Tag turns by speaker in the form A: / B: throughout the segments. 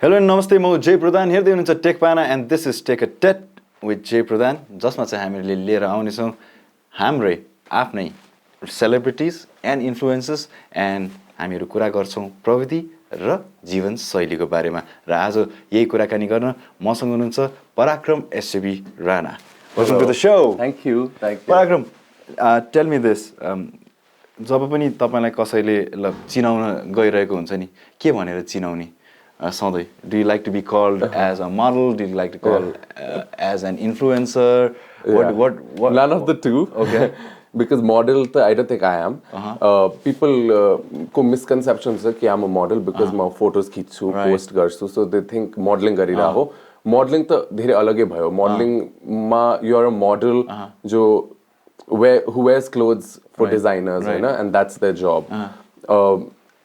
A: Hello and namaste, म Jai Pradhan हेर्दै हुनुहुन्छ TechPana and this is tech-à-tête with Jai Pradhan, जसमा चाहिँ हामीले लिएर आउने छौं हाम्रै आफ्नै celebrities and influencers and हामीहरू कुरा गर्छौं प्रविधि र जीवन शैलीको बारेमा र आज यही कुराकानी गर्न मसँग हुनुहुन्छ Parakram SCB Rana. Welcome to the show.
B: Thank you.
A: Parakram, tell me this. जब पनि तपाईलाई कसैले चिनाउन गइरहेको हुन्छ नि के भनेर चिनाउने सधैँ? Do you like to be called as a model? Do you like to call as an influencer? What?
B: None of the two.
A: Okay.
B: Because model, I don't think I am. People को misconception is that I'm a model because my photos खिच्छु, post गर्छु, so they think modeling गरिरह हो. Modeling तो धेरै अलगै भयो. Modeling मा you are a model जो who wears clothes for designers, right. And that's their job.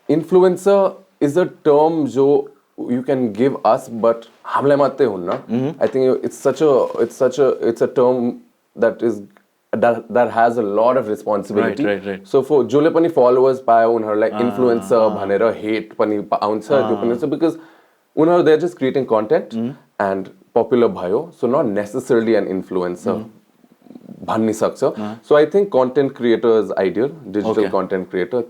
B: Influencer is a term जो you can give us, but हमले मात्रै हुन्न. I think it's a term that has a lot of responsibility.
A: Right.
B: So for जसले पनि followers पायो उनीहरुलाई influencer भनेर hate पनि आउँछ त्यो पनि because उनीहरु they're just creating content and popular भयो, so not necessarily an influencer. भन्नि सक्छ. So I think content creator is ideal, digital content creator.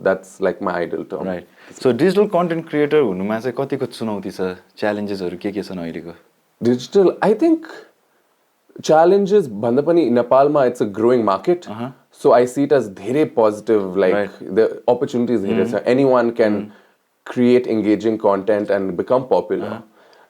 B: That's like my ideal term.
A: Right. So digital content creator हुनुमा चाहिँ कतिको चुनौती छ? Challengesहरु के छन् अहिलेको?
B: Digital, I think challenges भन्दा पनि नेपालमा it's a growing market. So I see it as धेरै positive, like the opportunities धेरै छ. Anyone can create engaging content and become popular.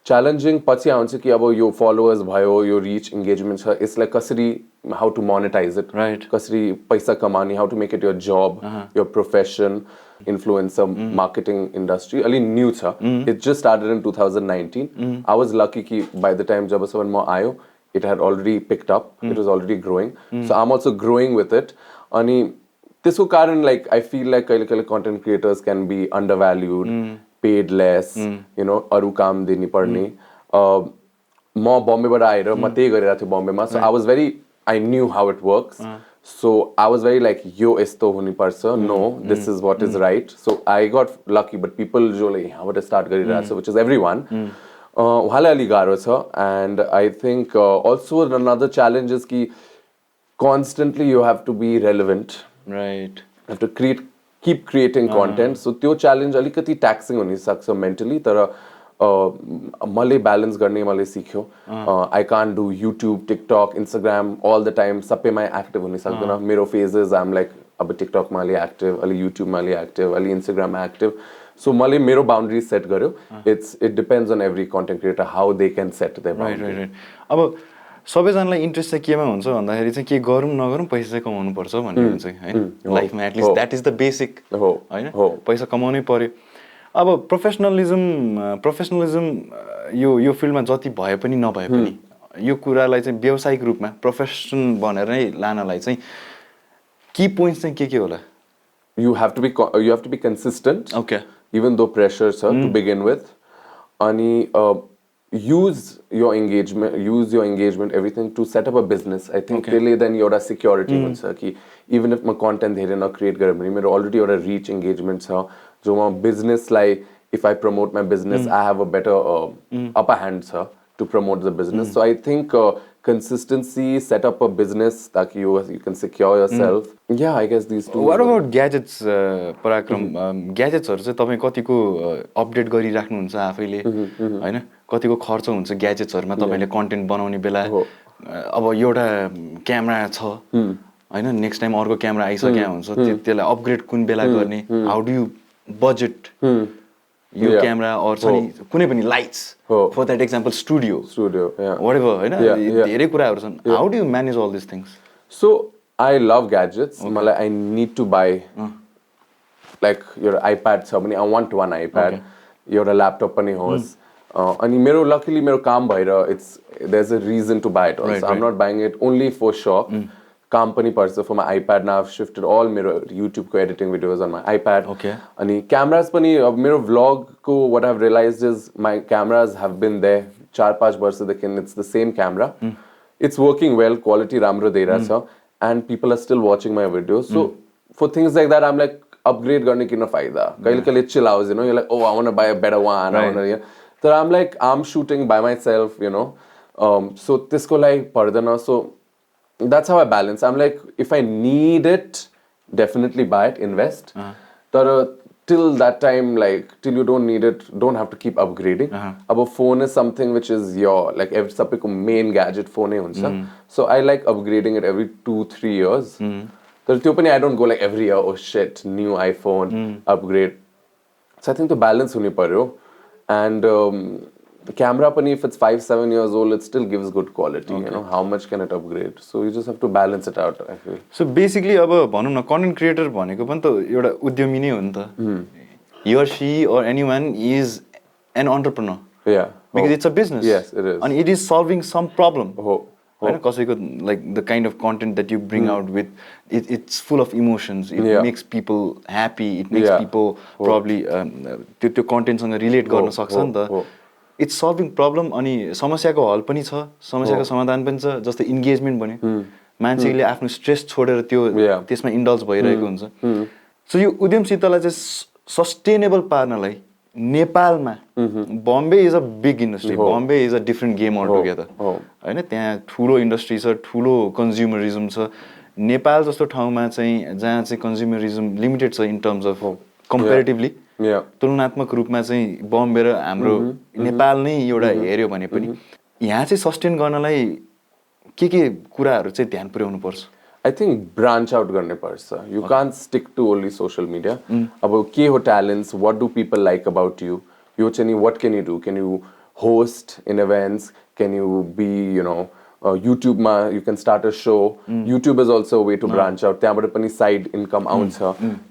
B: Challenging पछि आउँछ कि अब यो followers भयो, यो reach engagement छ, it's like कसरी how to monetize it, कसरी पैसा कमाउने, how to make it your job, your profession. Influencer marketing industry अलि new छ. It just started in 2019. I was lucky कि by the time जबसम्म म आयो it had already picked up. It was already growing. So I'm also growing with it. अनि त्यसको कारण like I feel like कहिले content creators can be undervalued, paid less, you know, अरु काम दिनु पर्ने. म बम्बेबाट आएर म त्यही गरिरहेको थिएँ बम्बेमा. So I knew how it works. So I was very like, yo, esto huni parcha. No, this is what is right. So I got lucky, but people jo like yahaबाट start गरिरहेछ, which is everyone. उहाँलाई अलि गाह्रो छ. And I think also another challenge is कि constantly you have to be relevant.
A: Right.
B: You have to keep creating content. So त्यो challenge अलिकति taxing हुन सक्छ mentally. तर मैले balance गर्ने मैले सिक्यो. I can't do YouTube, TikTok, Instagram all the time. सबैमा active हुन सक्दैन. मेरो phases I'm like अब TikTok मा अलि active, अलि YouTube मा अलि active, अलि Instagram मा active. So मैले मेरो boundaries set गर्यो. It depends on every content creator how they can set their boundaries.
A: Right. अब सबैजनालाई इन्ट्रेस्ट चाहिँ केमा हुन्छ भन्दाखेरि चाहिँ के गरौँ नगरौँ पैसा चाहिँ कमाउनु पर्छ भन्ने हुन्छ हैन लाइफमा at least that is the basic हैन पैसा कमाउनै पर्यो. अब प्रोफेसनलिजम यो फिल्डमा जति भए पनि नभए पनि यो कुरालाई चाहिँ व्यावसायिक रूपमा प्रोफेसन भनेर नै लानलाई चाहिँ की पोइन्ट्स चाहिँ के होला?
B: You have to be consistent.
A: Okay.
B: Even though pressure to begin with. Ani use your engagement, everything to set up a business. I think then you're security हुन्छ कि even if my content धेरै न create गरे पनि मेरो already एउटा reach engagement छ जो म business lie if I promote my business I have a better upper hand छ to promote the business. So I think consistency, set up a business that you can secure yourself. Yeah, I guess these two.
A: What about gadgets, Parakram? Gadgets हरु चाहिँ तपाई कतिको update गरिराख्नुहुन्छ आफैले हैन? कतिको खर्च हुन्छ gadgets हरुमा तपाईले कन्टेन्ट बनाउने बेला? अब एउटा क्यामेरा छ हैन, नेक्स्ट टाइम अर्को क्यामेरा आइसक्या हुन्छ, त्यसलाई अपग्रेड कुन बेला गर्ने? How do you budget yo camera और कुनै पनि lights for that example studio whatever हैन, धेरै कुराहरु छन्. How do you manage all this things?
B: So I love gadgets. I need to buy like your iPad छ भने I want one iPad. एउटा laptop पनि होस्. अनि मेरो luckily मेरो काम भएर there's a reason to buy it also. I'm not buying it only for show. काम पनि पर्छ. For my iPad now I've shifted all मेरो YouTube को editing videos on my iPad. अनि cameras पनि अब मेरो vlog को what I've realized is my cameras have been there 4-5 वर्षदेखि. It's the same camera. It's working well, quality राम्रो दिइरहेछ and people are still watching my videos. So for things like that I'm like upgrade गर्ने किन फाइदा? कहिले chill आउँछ, you know, you're like, oh I want to buy a better one. तर I'm shooting by myself, you know. So त्यसको लागि पर्दैन. So that's how I balance. I'm like, if I need it, definitely buy it, invest. But till that time, like till you don't need it, don't have to keep upgrading. Our phone is something which is your like every सबैको main gadget phone नै हुन्छ. So I like upgrading it every 2-3 years. तर त्यो पनि I don't go like every year. Oh shit, new iPhone, upgrade. So I think the balance हुनु पर्यो. And camera pani, if it's 5-7 years old, it still gives good quality. You know, how much can it upgrade? So you just have to balance it out, I feel.
A: So basically, अब भनौँ न content creator भनेको पनि त एउटा उद्यमी नै हो नि त. He or she or anyone is an entrepreneur.
B: Yeah.
A: Because it's a business.
B: Yes, it is.
A: And it is solving some problem.
B: होइन
A: कसैको like the kind of content that you bring out with it's full of emotions. It makes people happy. It makes people probably त्यो content सँग relate गर्न सक्छ नि त. It's solving problem अनि समस्याको हल पनि छ, समस्याको समाधान पनि छ. जस्तै इन्गेजमेन्ट भन्यो, मान्छेले आफ्नो स्ट्रेस छोडेर त्यो त्यसमा इन्डल्ज भइरहेको हुन्छ. सो यो उद्यमशीलतालाई चाहिँ सस्टेनेबल पार्नलाई नेपालमा Bombay is a big industry. Bombay is a different game Al together होइन. त्यहाँ ठुलो इन्डस्ट्री छ, ठुलो कन्ज्युमरिजम छ. नेपाल जस्तो ठाउँमा चाहिँ जहाँ चाहिँ कन्ज्युमरिजम लिमिटेड छ इन टर्म्स अफ कम्पेरिटिभली, तुलनात्मक रूपमा चाहिँ बम्बे र हाम्रो नेपाल नै एउटा हेऱ्यो भने पनि यहाँ चाहिँ सस्टेन गर्नलाई के कुराहरू चाहिँ ध्यान पुर्याउनु पर्छ?
B: I think branch out गर्ने पर्छ. You can't stick to only social media. अब के हो talents? What do people like about you? यो चाहिँ नि what can you do? Can you host in events? Can you be, you know, YouTube ma you can start a show. YouTube is also a way to branch out. त्यहाँबाट पनि side income आउँछ.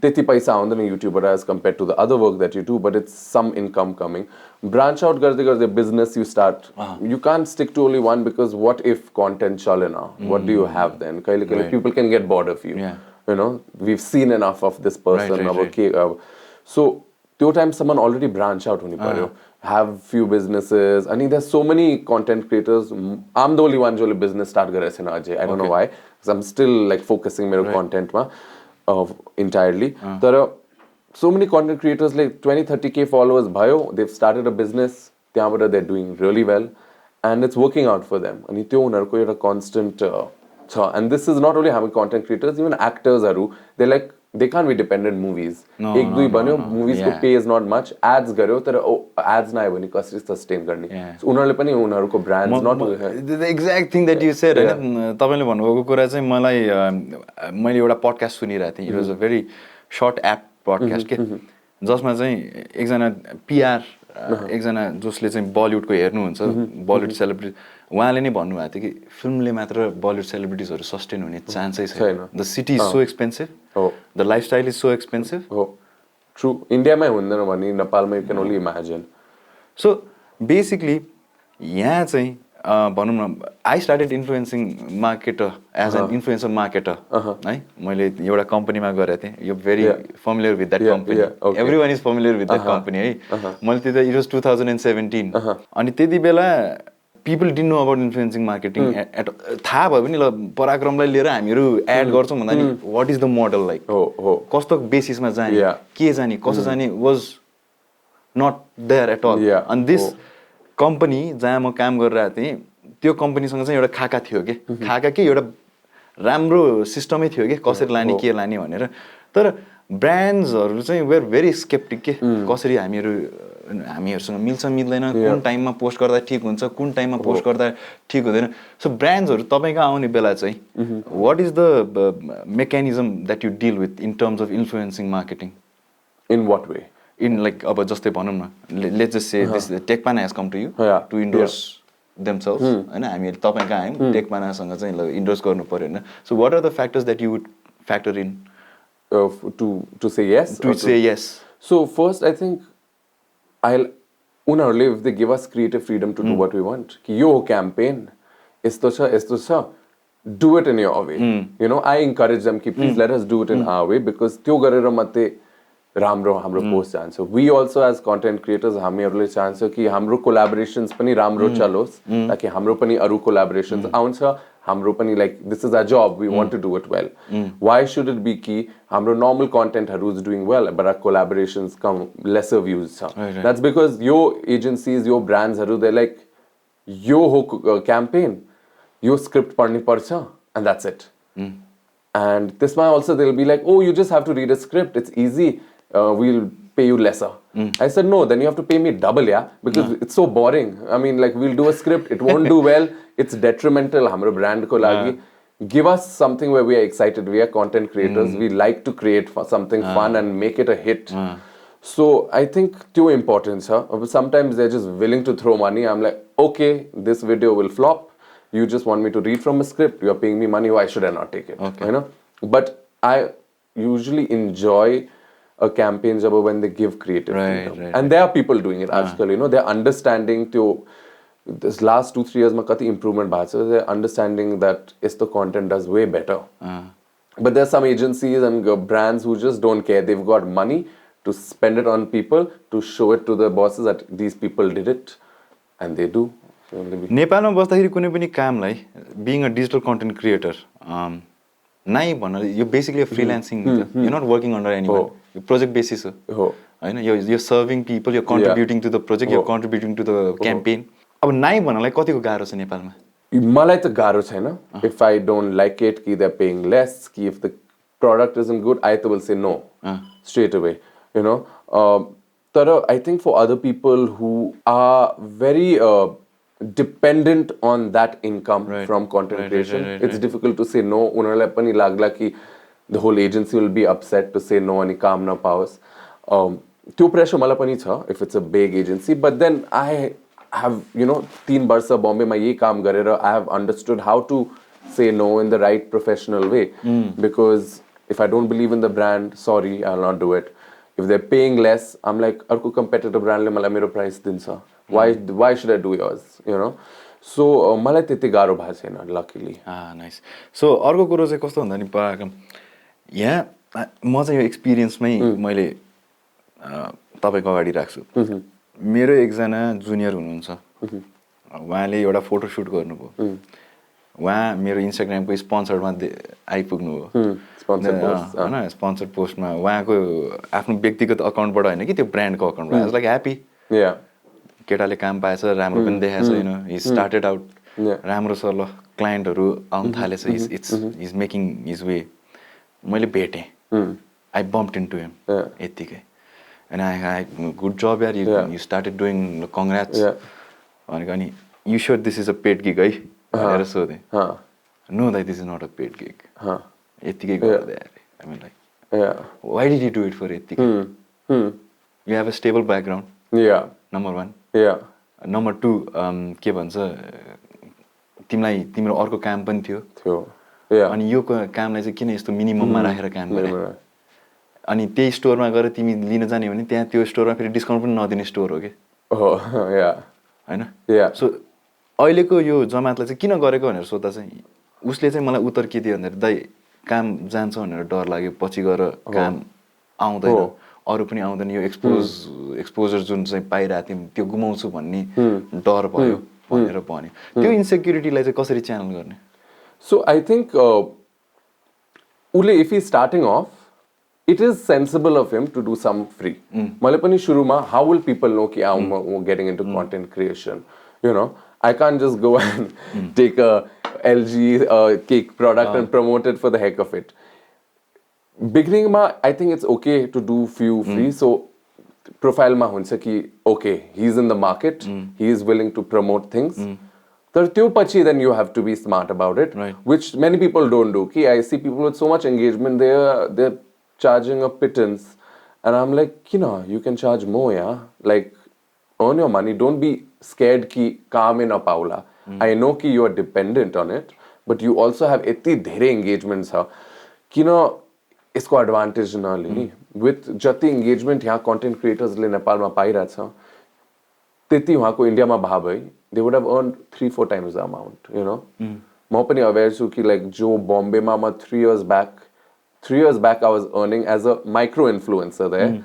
B: त्यति पैसा आउँदैन YouTuber as compared to the other work that you do, but it's some income coming. Branch out गर्दै गर्दै business you start. You can't stick to only one because what if content चलेन? What do you have then? कहिले people can get bored of you. You know, we've seen enough of this person. So त्यो time someone already branch out हुनु पर्यो. Have few businesses. I mean, there's so many content creators. I'm the only one who business start गरेको छैन अझै. I don't know why. Because I'm still like focusing मेरो content मा entirely. तर so many content creators like 20-30K followers भयो. They've started a business. त्यहाँबाट they're doing really well, and it's working out for them. अनि त्यो उनीहरूको एउटा constant छ. And this is not only having content creators, even actors are. They're like they can't be dependent movies. एक दुई बन्यो movies को pay is not much. Ads गर्यो तर ads नआयो भने कसरी sustain गर्ने? So उनीहरूले पनि उनीहरूको brands not
A: the exact thing that you said. हैन तपाईले भन्नुभएको कुरा चाहिँ मलाई मैले एउटा podcast सुनिरहेको थिएँ. It was a very short app podcast के जसमा चाहिँ एकजना PR एकजना जसले चाहिँ बलिउडको हेर्नुहुन्छ, बलिउड सेलिब्रिटी, उहाँले नै भन्नुभएको थियो कि फिल्मले मात्र बलिउड सेलिब्रिटिजहरू सस्टेन हुने चान्सै छैन. The city is so expensive, the lifestyle is so expensive.
B: True. इन्डियामै हुँदैन भने नेपालमा you can only imagine.
A: So basically यहाँ चाहिँ भनौँ न I started influencing marketer as an influencer marketer है. मैले एउटा कम्पनीमा गरेको थिएँ. You very familiar with that company. Every one is familiar with that company है. मैले त्यता इट वाज 2017. अनि त्यति बेला people didn't know about influencing marketing. थाहा भयो पनि ल पराक्रमलाई लिएर हामीहरू एड गर्छौँ भन्दा नि वाट इज द मोडल लाइक, कस्तो बेसिसमा जाने, के जाने, कसो जाने वाज नट देयर एट अल. अनि दिस कम्पनी जहाँ म काम गरिरहेको थिएँ त्यो कम्पनीसँग चाहिँ एउटा खाका थियो कि खाका के एउटा राम्रो सिस्टमै थियो कि कसरी लाने के लाने भनेर. तर ब्रान्ड्सहरू चाहिँ वेयर भेरी स्केप्टिक के कसरी हामीहरूसँग मिल्छ मिल्दैन, कुन टाइममा पोस्ट गर्दा ठिक हुन्छ, कुन टाइममा पोस्ट गर्दा ठिक हुँदैन. सो ब्रान्ड्सहरू तपाईँको आउने बेला चाहिँ what is the mechanism that you deal with in terms of influencing marketing?
B: In what way?
A: In like अब जस्तै भनौँ न, let's just say this TechPana has come to you to endorse themselves हैन. हामीहरु तपाईँ कहाँ आयौँ TechPanaसँग चाहिँ ल endorse गर्नु पर्यो हैन. So what are the factors that you would factor in
B: to say yes?
A: To say yes.
B: So first I think उनीहरूले if they give us creative freedom to do what we want, कि यो campaign यस्तो छ do it in your way. You know, I encourage them कि please let us do it in our way, because त्यो गरेर मात्रै राम्रो हाम्रो post जान्छ. We also as content creators हामीहरूले चाहन्छ कि हाम्रो कोलाबोरेशन्स पनि राम्रो चलोस् ताकि हाम्रो पनि अरू कोलाबोरेशन्स आउँछ, हाम्रो पनि like this is our job, we want to do it well. Why should it be कि हाम्रो normal content हरू is doing well but our collaborations come lesser views छ. That's because yo agencies, yo brands हरू they're like यो हो campaign, यो script पढ्नै पर्छ and that's it. And this one also they'll be like, oh, you just have to read a script, it's easy, we'll pay you lesser. I said no, then you have to pay me double, yeah, because it's so boring. I mean, like we'll do a script, it won't do well, it's detrimental hamro brand ko lagi. Give us something where we are excited, we are content creators, we like to create something fun and make it a hit. So I think too important, huh? Sometimes they're just willing to throw money. I'm like, okay, this video will flop, you just want me to read from a script, you are paying me money, why should I not take it?
A: Okay.
B: You know, but I usually enjoy a campaign jab when they give creative freedom. And there are people doing it आजकल, you know, they're understanding to this last 2-3 years ma kati improvement bhacha cha, they're understanding that the content does way better. But there's some agencies and brands who just don't care. They've got money to spend it on people, to show it to the bosses that these people did it, and they do. So
A: नेपालमा बस्दाखेरि कुनै पनि कामलाई being a digital content creator नाइ भन्न यो basically freelancing you not working under anyone यो project basis हो हैन यो सर्भिङ पिपल यो कन्ट्रिब्युटिङ टु द प्रोजेक्ट यो कन्ट्रिब्युटिङ टु द क्याम्पेन अब नाइ भन्नलाई कतिको गाह्रो छ नेपालमा
B: मलाई त गाह्रो छैन if I don't like it कि दे आर पेइङ लेस कि if the product isn't good I त will say no straight away you know तर I think for other people who are very dependent on that income from content creation, it's difficult to say no. उनीहरूलाई पनि लाग्ला कि the whole agency will be upset to say no अनि काम नपाओस् त्यो pressure मलाई पनि छ if it's a big agency. But then I have, you know, 3 वर्ष बम्बेमा यही काम गरेर I have understood how to say no in the right professional way. Because if I don't believe in the brand, sorry, I'll not do it. If they're paying less, I'm like अर्को competitor brandले मलाई मेरो price दिन्छ. Why should I do yours, you know? So मलाई त्यति गाह्रो भएको छैन luckily.
A: Nice. So अर्को कुरो चाहिँ कस्तो भन्दा नि पराक्रम यहाँ म चाहिँ यो एक्सपिरियन्समै मैले तपाईको अगाडि राख्छु मेरो एकजना जुनियर हुनुहुन्छ उहाँले एउटा फोटो सुट गर्नुभयो उहाँ मेरो इन्स्टाग्रामको स्पोन्सरमा आइपुग्नु हो हैन स्पोन्सर पोस्टमा उहाँको आफ्नो व्यक्तिगत अकाउन्टबाट हैन कि त्यो ब्रान्डको अकाउन्टबाट आई वाज लाइक ह्यापी केटाले काम पाएछ राम्रो पनि देखाएछ हैन ही स्टार्टेड आउट राम्रो छ ल क्लाइन्टहरु आउन थालेछ इज मेकिङ हिज वे मैले भेटे आई बम्प्ड इन्टु हिम यतिकै एन्ड आई गुड जब यार यु स्टार्टेड डुइङ कंग्रेट्स भनेको अनि you sure this is a paid gig है भनेर सोधे नो दाइ this is not a paid gig यतिकै गर्दै I mean like why did you do it for यतिकै you have a stable background number 1 number 2 के भन्छ तिमीलाई तिम्रो अर्को काम पनि थियो अनि यो कामलाई चाहिँ किन यस्तो मिनिमममा राखेर काम गरे अनि त्यही स्टोरमा गएर तिमी लिन जाने भने त्यहाँ त्यो स्टोरमा फेरि डिस्काउन्ट पनि नदिने स्टोर हो के हैन सो अहिलेको यो जमातलाई चाहिँ किन गरेको भनेर सोध्दा चाहिँ उसले चाहिँ मलाई उत्तर के दियो भन्दा दाइ काम जान्छ भनेर डर लाग्यो पछि गएर काम आउँदैन अरु पनि आउँदैन यो एक्सपोजर जुन चाहिँ पाइरहेको थियौँ त्यो गुमाउँछु भन्ने डर भयो भनेर भन्यो त्यो इन्सेक्युरिटीलाई चाहिँ कसरी च्यानल गर्ने
B: सो आई थिंक उले if he starting of it is sensible of him to do some free. Male pani shuru ma, how will people know ki I'm getting into content creation? You know, I can't just go and take a LG cake product and promote it for the heck of it. Beginning ma, I think it's okay to do few free. So profile ma huncha ki okay, he's in the market, he is willing to promote things. Tar tyo pachi then you have to be smart about it, which many people don't do. Ki I see people with so much engagement, they're charging a pittance, and I'm like, you know, you can charge more, yeah. Like, earn your money. Don't be scared ki kaam in a paula. I know ki you are dependent on it, but you also have eti dhere engagements ha. Ki no, isko advantage na lini. With jati engagement यहाँ content creators ले नेपाल में पाई रहा था, तेती वहाँ को India में भाव है, they would have earned 3-4 times the amount, you know. मैं अपनी aware छु कि like जो बॉम्बे में 3 years back I was earning as a micro influencer there.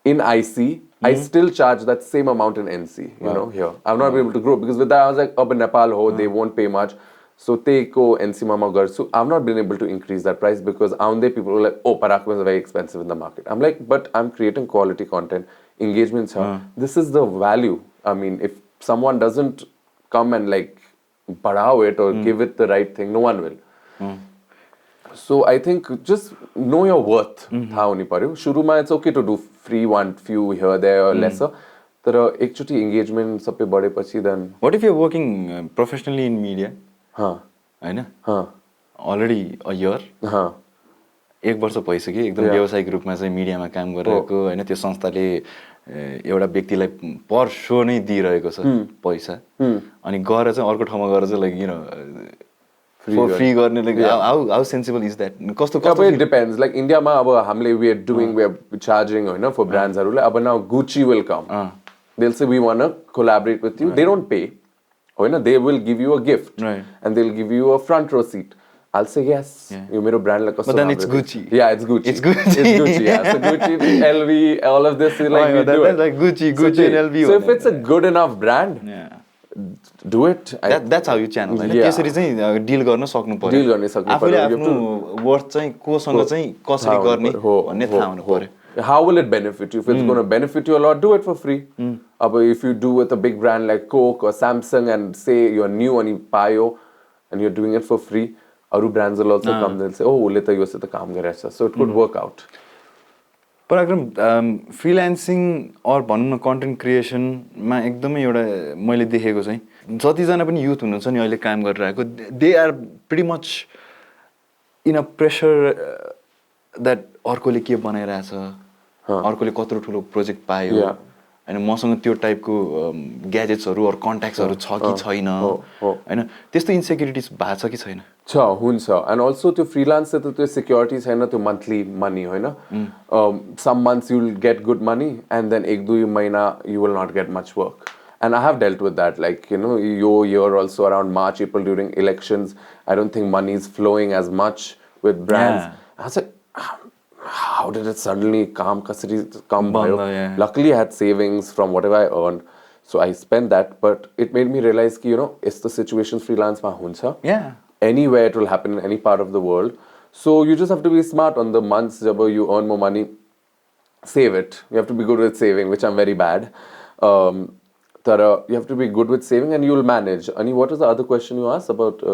B: In IC, I still charge that same amount in NC, you know, here. I'm not able to grow because with that I was like, up in Nepal, they won't pay much. So त्यहीको एनसीमा गर्छु. I've not been able to increase that price because आउँदै people were like, oh, Parakram is very expensive in the market. I'm like, but I'm creating quality content, engagement छ. This is the value. I mean, if someone doesn't come and like बढ़ाओ it or give it the right thing, no one will. So I think just know your worth. थाहा हुनु पर्यो. सुरुमा it's okay to do free one few here there or lesser. तर एकचोटि engagement सबै बढेपछि then.
A: What if you're working professionally in media? होइन? Already a year? एक वर्ष भइसक्यो एकदम व्यावसायिक रूपमा चाहिँ मिडियामा काम गरिरहेको होइन त्यो संस्थाले एउटा व्यक्तिलाई पर सो नै दिइरहेको छ पैसा अनि गएर चाहिँ अर्को ठाउँमा गएर चाहिँ लाइक यु नो फ्री गर्ने like how sensible is that कस्तो कस्तो
B: इट डिपेन्ड्स लाइक इन्डियामा अब हामीले we are doing we are charging होइन फर ब्रान्ड्सहरूलाई अब now Gucci will come they will say we want to collaborate with you they don't pay होइन they will give you a gift and they will give you a front row seat I'll say yes. You mero brand like
A: but then it's Gucci.
B: Yeah, it's Gucci.
A: It's Gucci.
B: It's Gucci. Yeah, so Gucci, LV, all of this is like we do it.
A: Like Gucci and LV.
B: So if it's a good enough brand, do it.
A: That's how you channel. होइन त्यसरी चाहिँ dill गर्न सक्नु पर्यो.
B: Dill गर्न सक्नु पर्यो.
A: आफूले आफ्नो वर्थ चाहिँ कोसँग चाहिँ कसरी गर्ने भन्ने थाहा हुनु पर्यो.
B: How will it benefit you? If it's going to benefit you a lot, do it for free. If you do with a big brand like Coke or Samsung and say you're new and you payo and you're doing it for free. Other brands will also come and say, oh, let us do काम गरेछ. So it could work out.
A: Parakram, freelancing or भनौँ न content क्रिएसनमा एकदमै एउटा मैले देखेको चाहिँ जतिजना पनि युथ हुनुहुन्छ नि अहिले काम गरिरहेको they are pretty much in a pressure that अर्कोले के बनाइरहेछ अर्कोले कत्रो ठुलो प्रोजेक्ट पायो होइन मसँग त्यो टाइपको ग्याजेट्सहरू अरू कन्ट्याक्ट्सहरू छ कि छैन होइन त्यस्तो इन्सेक्युरिटिज भएको छ कि छैन
B: छ हुन्छ एन्ड अल्सो त्यो फ्रिलान्स त त्यो सिक्योरिटी छैन त्यो मन्थली मनी होइन some months you will get good money and then एक दुई महिना you will not get much work and I have dealt with that like you know यो year also around March April during elections I don't think money is flowing as much with brands how did it suddenly come भयो? Luckily I had savings from whatever I earned, so I spent that. But it made me realize कि you know, it's the situation freelance मा हुन्छ.
A: Yeah.
B: Anywhere it will happen in any part of the world. So you just have to be smart on the months जब you earn more money, save it. You have to be good with saving, which I'm very bad. तर you have to be good with saving and you will manage. And what was the other question you asked about?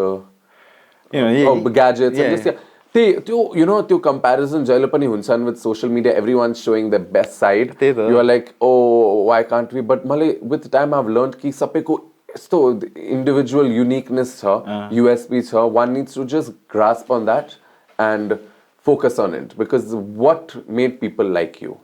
B: Gadgets and just you know त्यो comparison जहिले पनि हुन्छन् with social media everyone's showing the best side you are like oh why can't we but मलाई with time I've learned कि सबैको यस्तो individual uniqueness छ USP छ one needs to just grasp on that and focus on it because what made people like you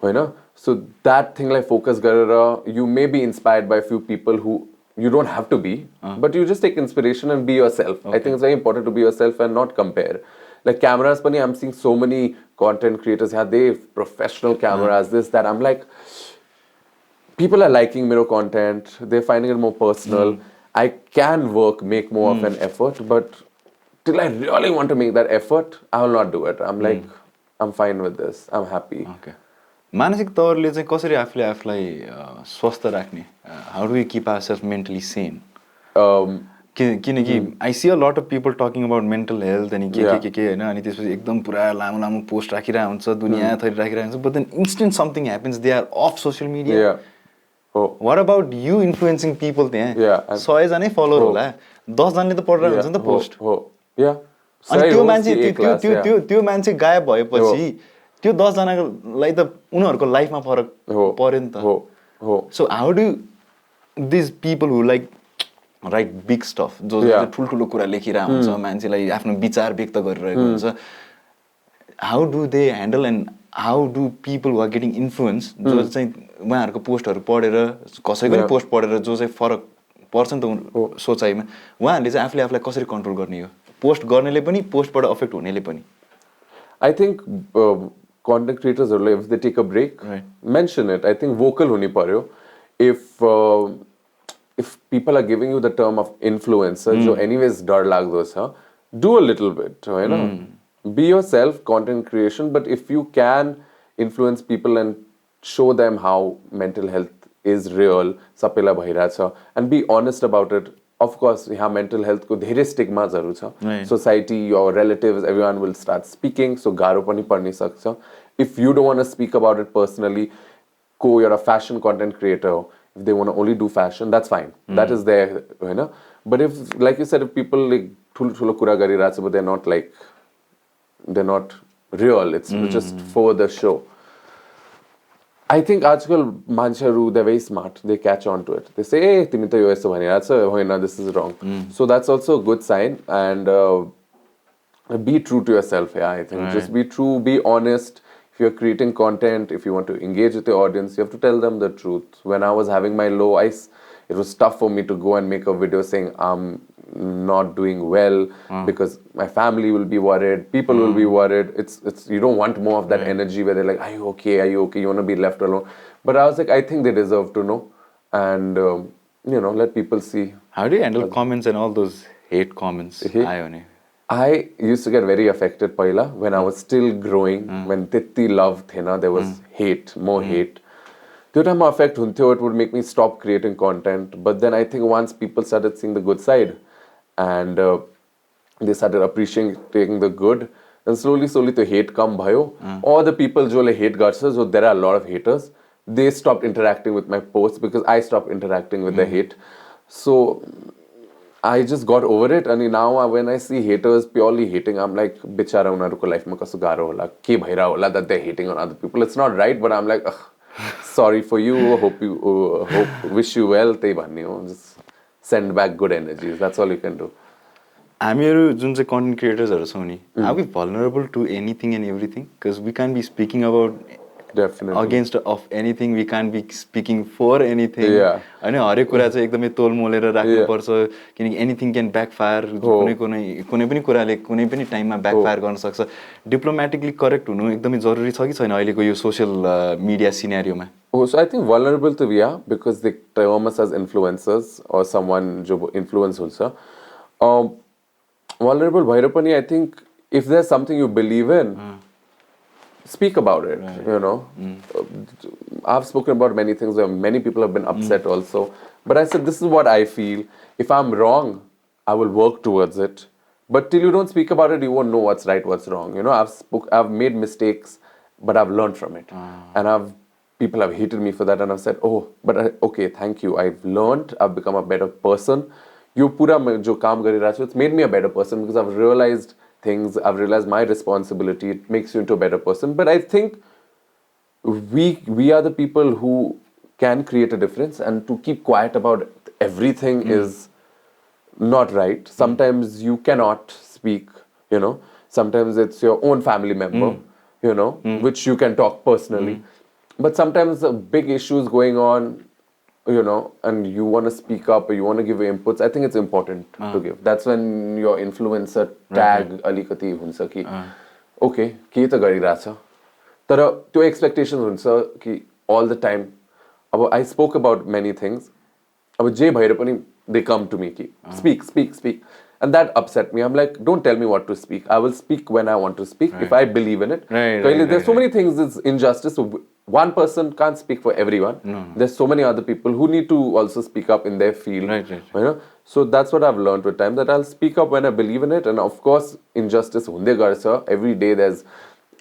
B: होइन so that thing like focus गरेर you may be inspired by few people who you don't have to be but you just take inspiration and be yourself. I think it's very important to be yourself and not compare. Like cameras pani I'm seeing so many content creators have they professional cameras this that I'm like people are liking mero content they're finding it more personal. I can make more of an effort but till I really want to make that effort I will not do it. I'm like I'm fine with this. I'm happy.
A: Okay. मानसिक तौरले चाहिँ कसरी आफूले आफूलाई स्वस्थ राख्ने how do we keep ourselves mentally sane किनकि I see a lot of people talking about mental health अनि के होइन अनि त्यसपछि एकदम पुरा लामो लामो पोस्ट राखिरहेको हुन्छ दुनियाँ थरी राखिरहेको हुन्छ but then instant something happens they are of social media what about you influencing people त्यहाँ 100 जनै फलोवर होला 10 जनाले त पढिरहेको हुन्छ नि त पोस्ट अनि त्यो मान्छे गायब भएपछि त्यो 10 जनालाई त उनीहरूको लाइफमा फरक पर्यो नि त so how do this people who like right big stuff जो ठुल्ठुलो कुरा लेखिरहेको हुन्छ मान्छेलाई आफ्नो विचार व्यक्त गरिरहेको हुन्छ how do they handle and how do people who are getting influence जो चाहिँ उहाँहरूको पोस्टहरू पढेर कसैको पनि पोस्ट पढेर जो चाहिँ फरक पर्छ नि त सोचाइमा उहाँहरूले चाहिँ आफूले आफूलाई कसरी कन्ट्रोल गर्ने हो पोस्ट गर्नेले पनि पोस्टबाट अफेक्ट हुनेले पनि
B: I think content creators are if they take a break mention it. I think vocal huni paryo if people are giving you the term of influencer jo anyways dar lagdo cha do a little bit you know be yourself content creation but if you can influence people and show them how mental health is real sapela bhaira cha and be honest about it of course यहाँ mental health को धेरै stigmas हरु छ.
A: Right.
B: Society, your relatives, everyone will start speaking, so गाह्रो पनि पर्न सक्छ. If you don't want to speak about it personally, you're a fashion content creator, if they want to only do fashion, that's fine. That is there, you know. But if, like you said, if people like ठुलो कुरा गरिरहेछ, but they're not real, it's just for the show. I think आजकल मान्छेहरू, they're very smart, they catch on to it. They say, hey, तिमी त यो यस्तो भनिरहेछ, होइन, this is wrong. So that's also a good sign. And be true to yourself, yeah, I think. Right. Just be true, be honest. If you're creating content, if you want to engage with the audience, you have to tell them the truth. When I was having my low, it was tough for me to go and make a video saying I'm not doing well because my family will be worried, people will be worried. It's you don't want more of that energy where they're like, are you okay? Are you okay? You want to be left alone. But I was like, I think they deserve to know. And, let people see.
A: How do you handle comments and all those hate comments?
B: I used to get very affected paila when I was still growing, when त्यति love थिएन, there was hate, more hate. त्यो टाइममा affect हुन्थ्यो, it would make me stop creating content. But then I think once people started seeing the good side and they started appreciating the good, and slowly the hate come भयो. All the people joले hate गर्छ, so there are a lot of haters. They stopped interacting with my posts because I stopped interacting with the hate. So I just got over it, and now when I see haters purely hating, I'm like, bichara unaruko life ma kaso garo hola, ke bhaira hola that they're hating on other people. It's not right, but I'm like, sorry for you, wish you well, त्यही भन्ने हो. Just send back good energies. That's all you can do.
A: हामीहरू जुन चाहिँ content creators छौँ नि, are we vulnerable to anything and everything? Because we can't be speaking about
B: Definitely.
A: Against of anything, we can't be speaking for anything.
B: Yeah.
A: हैन हरेक कुरा चाहिँ एकदमै तोल मोलेर राख्नु पर्छ किनकि anything can backfire. कुनै पनि कुराले कुनै पनि टाइममा backfire गर्न सक्छ. Diplomatically correct हुनु एकदमै जरुरी छ कि छैन अहिलेको यो social media scenarioमा?
B: Oh, so I think vulnerable to we are because they term us as influencers or someone जो influence हुन्छ. Vulnerable भएर पनि I think if there's something you believe in, speak about it, I've spoken about many things where many people have been upset also. But I said, this is what I feel. If I'm wrong, I will work towards it. But till you don't speak about it, you won't know what's right, what's wrong. I've made mistakes, but I've learned from it. And people have hated me for that. And I've said, okay, thank you. I've learned, I've become a better person. Yo pura jo kaam gari raha chhu, it's made me a better person because I've realized things, I've realized my responsibility, it makes you into a better person. But I think we are the people who can create a difference, and to keep quiet about everything is not right. Sometimes you cannot speak, sometimes it's your own family member, which you can talk personally. But sometimes a big issue is going on, and you want to speak up or you want to give your inputs, I think it's important to give. That's when your influencer tag alikati hunsa ki, okay, ke ta gariracha. Tara त्यो expectations हुन्छ कि all the time. अब I spoke about many things. अब जे भएर पनि they come to me कि speak. And that upset me. I'm like, don't tell me what to speak. I will speak when I want to speak, if I believe in it. There's so many things, it's injustice. So one person can't speak for everyone. There's so many other people who need to also speak up in their field. So that's what I've learned with time, that I'll speak up when I believe in it. And of course, injustice hunde garcha. Every day there's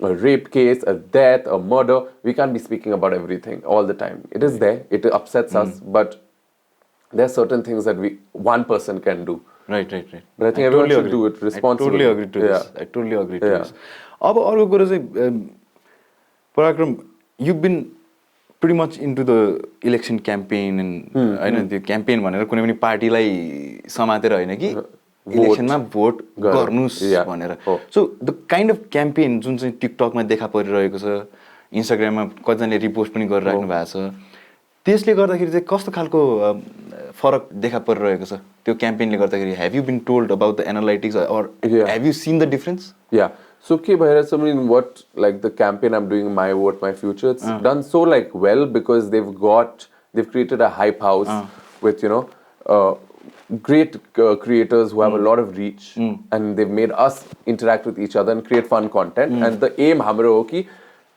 B: a rape case, a death, a murder. We can't be speaking about everything all the time. It is there. It upsets us. But there's certain things that one person can do.
A: Right.
B: But I think everyone should do it responsibly.
A: I totally agree to this. अब अर्को कुरा चाहिँ Parakram, you've been pretty much into the election campaign and हैन त्यो campaign भनेर कुनै पनि पार्टीलाई समातेर हैन कि इलेक्सनमा भोट गर्नुस् भनेर. So the kind of campaign जुन चाहिँ टिकटकमा देखा परिरहेको छ, इन्स्टाग्राममा कतिजनाले रिपोस्ट पनि गरिराख्नु भएको छ, त्यसले गर्दाखेरि चाहिँ कस्तो खालको फरक देखा परिरहेको छ त्यो क्याम्पेनले गर्दाखेरि? Have you been told about the analytics or have you seen the difference?
B: Yeah. So के भइरहेछ, I mean, what, like the campaign I'm doing, My Vote, My Future, it's done so like well because they've created a hype house with, great creators who have a lot of reach, and they've made us interact with each other and create fun content. And the aim hamro ho ki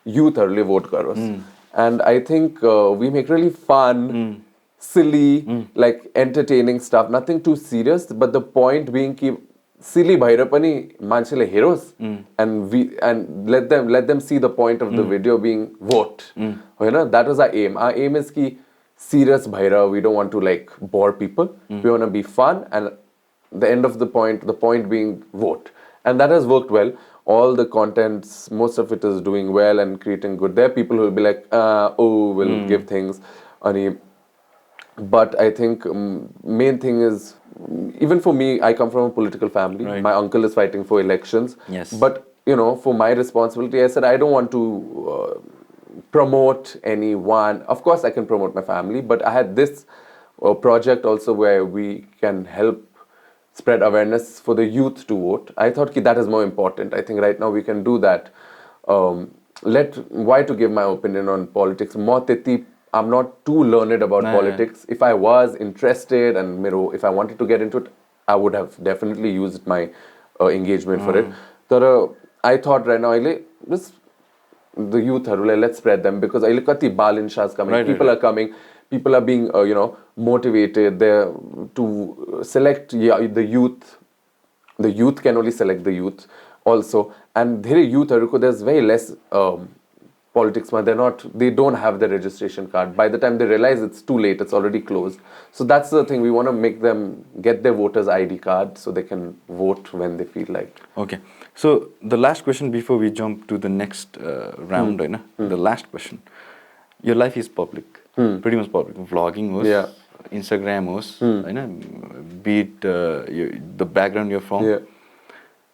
B: youth early vote karos. And I think we make really fun, silly, like entertaining stuff, nothing too serious. But the point being, कि silly bhayera pani manchele heroes, and let them see the point of the video being vote. You know, that was our aim. Our aim is कि serious bhayera. We don't want to like bore people. We want to be fun, and the end of the point being vote, and that has worked well. All the contents, most of it is doing well and creating good. There are people who will be like, will give things. But I think main thing is, even for me, I come from a political family.
A: Right.
B: My uncle is fighting for elections.
A: Yes.
B: But, you know, for my responsibility, I said, I don't want to promote anyone. Of course, I can promote my family, but I had this project also where we can help spread awareness for the youth to vote. I thought that is more important. I think right now we can do that. Why to give my opinion on politics? I'm not too learned about politics. If I was interested and if I wanted to get into it, I would have definitely used my engagement for it. But I thought right now, just the youth, let's spread them, because Balinshas coming, people are coming. People are being, motivated there to select the youth. The youth can only select the youth also. And youth, there's very less politics. They don't have the registration card. By the time they realize it's too late, it's already closed. So that's the thing. We want to make them get their voters ID card so they can vote when they feel like.
A: Okay. So the last question before we jump to the next round, the last question. Your life is public. Pretty much public. Vlogging was, Instagram was, be it the background you're from,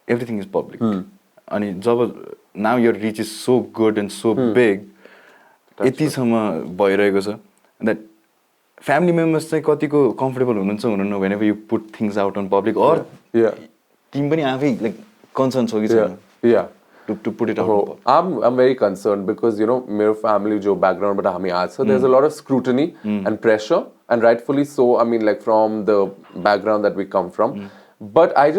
A: everything is public. And now your reach is so good and so big, that family members say comfortable whenever you put things out on public, or team like concerned to put it out.
B: I'm very concerned because my family background, but so there's a lot of scrutiny and pressure, and rightfully so. I mean, like from the background that we come from, but I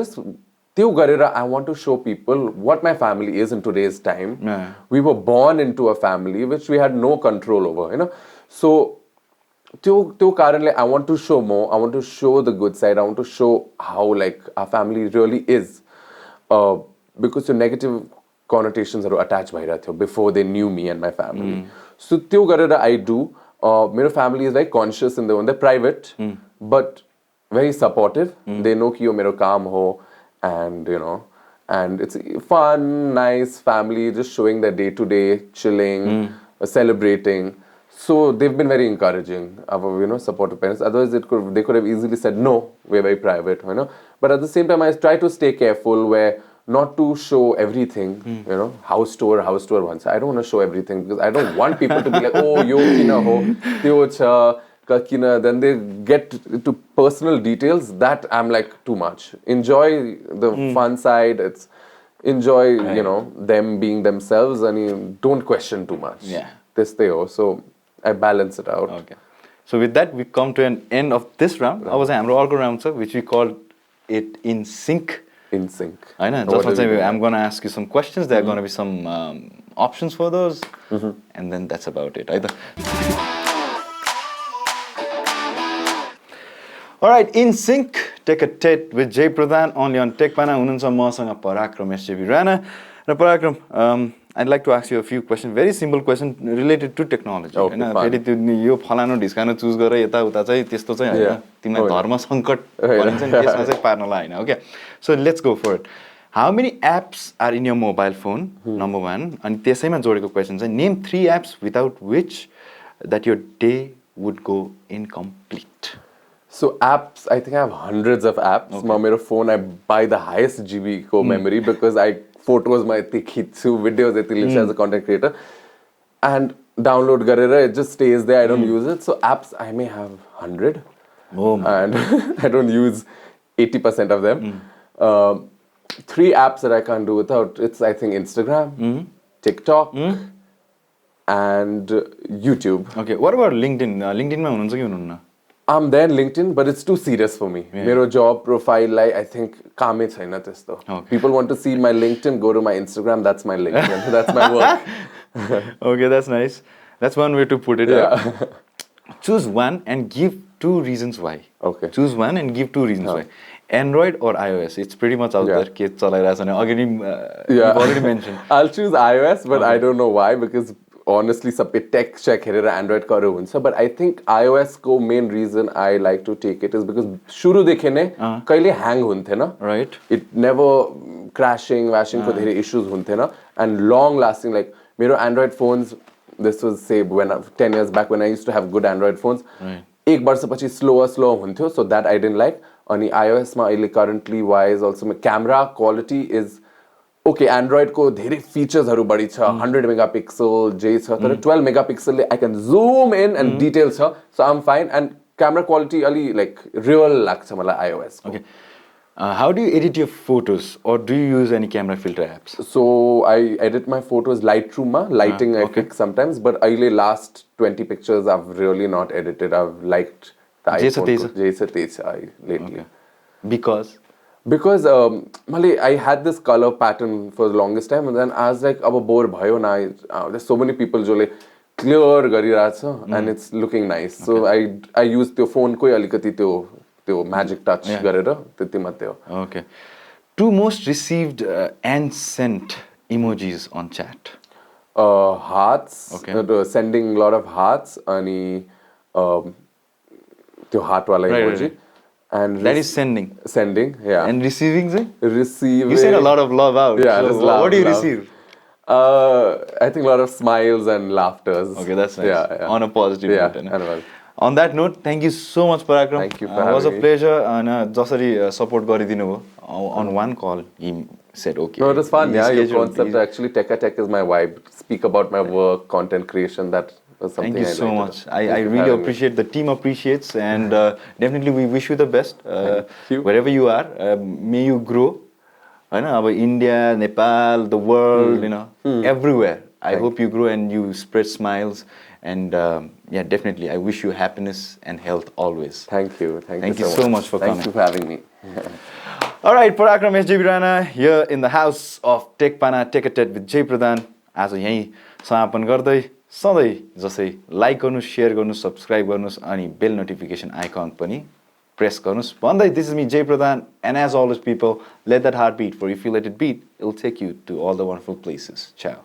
B: want to show people what my family is in today's time. We were born into a family which we had no control over, So, I want to show more. I want to show the good side. I want to show how like our family really is, because your negative connotations are attached before they knew me and my family. So, I do. My family is very conscious in they're private, but very supportive. They know that you're kaam ho. And and it's fun, nice family, just showing their day-to-day, chilling, celebrating. So they've been very encouraging, our supportive parents. Otherwise, they could have easily said no, we're very private, But at the same time, I try to stay careful where not to show everything, house tour once. I don't want to show everything because I don't want people to be like, oh, yo kina ho, tyo cha. Then they get to personal details that I'm like too much. Enjoy the fun side. Enjoy them being themselves, and you don't question too much. So I balance it out.
A: Okay. So with that, we come to an end of this round. I was हाम्रो अर्को round, which we called it in sync.
B: In sync.
A: I know. I'm going to ask you some questions. There are going to be some options for those, and then that's about it. All right, in sync, tech-à-tête with Jai Pradhan, only on TechPana. Hununcha maसँग Parakram SJB Rana. Parakram, I'd like to ask you a few questions, very simple question related to technology. फेरि त्यो यो फलानो ढिस्कानो choose गरेर यता उता चाहिँ त्यस्तो चाहिँ हैन, तिमीलाई धर्म संकट भनिन्छ नि, त्यसमा चाहिँ पार्नलाई हैन. Okay, so let's go for it. How many apps are in your mobile phone? Number one. अनि त्यसैमा जोडेको question चाहिँ, name 3 apps without which that your day would go incomplete.
B: So apps, I think I have hundreds of apps. Okay. My phone, I buy the highest GB memory because photos my videos as a content creator, and download garera, it just stays there. I don't use it. So apps, I may have 100, and I don't use 80% of them. 3 apps that I can't do without. It's I think Instagram, TikTok, and YouTube.
A: Okay, what about LinkedIn? LinkedIn ma hununcha ki hununna?
B: I'm there in LinkedIn, but it's too serious for me. My job profile, I think, kaam hai chaina testo. People want to see my LinkedIn, go to my Instagram, that's my LinkedIn. That's my work.
A: Okay, that's nice. That's one way to put it. choose one and give 2 reasons why.
B: Okay.
A: Choose one and give 2 reasons why. Android or iOS? It's pretty much out there. के चलाइरहेछ भने अघि नि you've already mentioned.
B: I'll choose iOS, but I don't know why, because honestly सबै tech check हेरेर Android गरे हुन्छ. But I think iOS को main reason I like to take it is because सुरुदेखि नै कहिले hang हुन्थेन.
A: Right.
B: It never crashing को धेरै issues हुन्थेन, and long lasting. Like मेरो Android phones, this was say when 10 years back when I used to have good Android phones.
A: Right.
B: एक वर्षपछि slow हुन्थ्यो, so that I didn't like. अनि iOS मा अहिले currently wise also camera quality is okay. Android को धेरै features हरु बढी छ, 100 megapixel जे छ, तर 12 megapixel ले I can zoom in and detail छ, so I'm fine. And camera quality अलि like real लाग्छ मलाई iOS को.
A: Okay. How do you edit your photos, or do you use any camera filter apps?
B: So I edit my photos Lightroom ma, lighting I fix sometimes, but अहिले last 20 pictures I've really not edited. I've liked the iPhone जैसे तेज lately.
A: Because
B: I had this color pattern for the longest time, and then I was like, अब bore भयो ना. There's so many people जो ले clear गरिरहेछ and it's looking nice. So I use त्यो phone को अलिकति त्यो magic touch गरेर त्यति मात्रै हो.
A: Okay. 2 most received and sent emojis on chat.
B: Hearts.
A: Okay.
B: Sending a lot of hearts अनि त्यो heart वाला emoji.
A: Right.
B: And
A: That is sending.
B: Sending, yeah.
A: And receiving, say?
B: Receiving.
A: You send a lot of love out.
B: Yeah,
A: so
B: just love.
A: What do you receive?
B: I think a lot of smiles and laughters.
A: Okay, that's nice.
B: Yeah.
A: On a positive note.
B: Yeah,
A: On that note, thank you so much, Parakram.
B: Thank you for
A: It was a
B: having me.
A: pleasure. And jasari support गरिदिनु भयो. On one call, he said, okay.
B: No, it was fun. Yeah, your
A: scheduled-
B: concept actually tech-à-tech is my vibe. Speak about my work, content creation. That was something
A: Thank you
B: I
A: so
B: liked.
A: much. I
B: Thank you for
A: really
B: having me.
A: appreciate, the team appreciates, and definitely we wish you the best.
B: Thank you.
A: Wherever you are, may you grow. I know about India, Nepal, the world, you know, everywhere. I hope you grow and you spread smiles. And yeah, definitely, I wish you happiness and health always.
B: Thank you.
A: Thank you so much for coming.
B: Thank you for having me.
A: All right, Parakram SJ Rana here in the house of TechPana tech-à-tête with Jai Pradhan. आज यहीँ समापन गर्दै सधैँ जसै like गर्नुस्, share गर्नुस्, subscribe गर्नुस् अनि बेल नोटिफिकेसन आइकन पनि प्रेस गर्नुस् भन्दै this is me Jai Pradhan, and as always people, let that heart beat, for if you let it beat, it will take you to all the wonderful places. Ciao.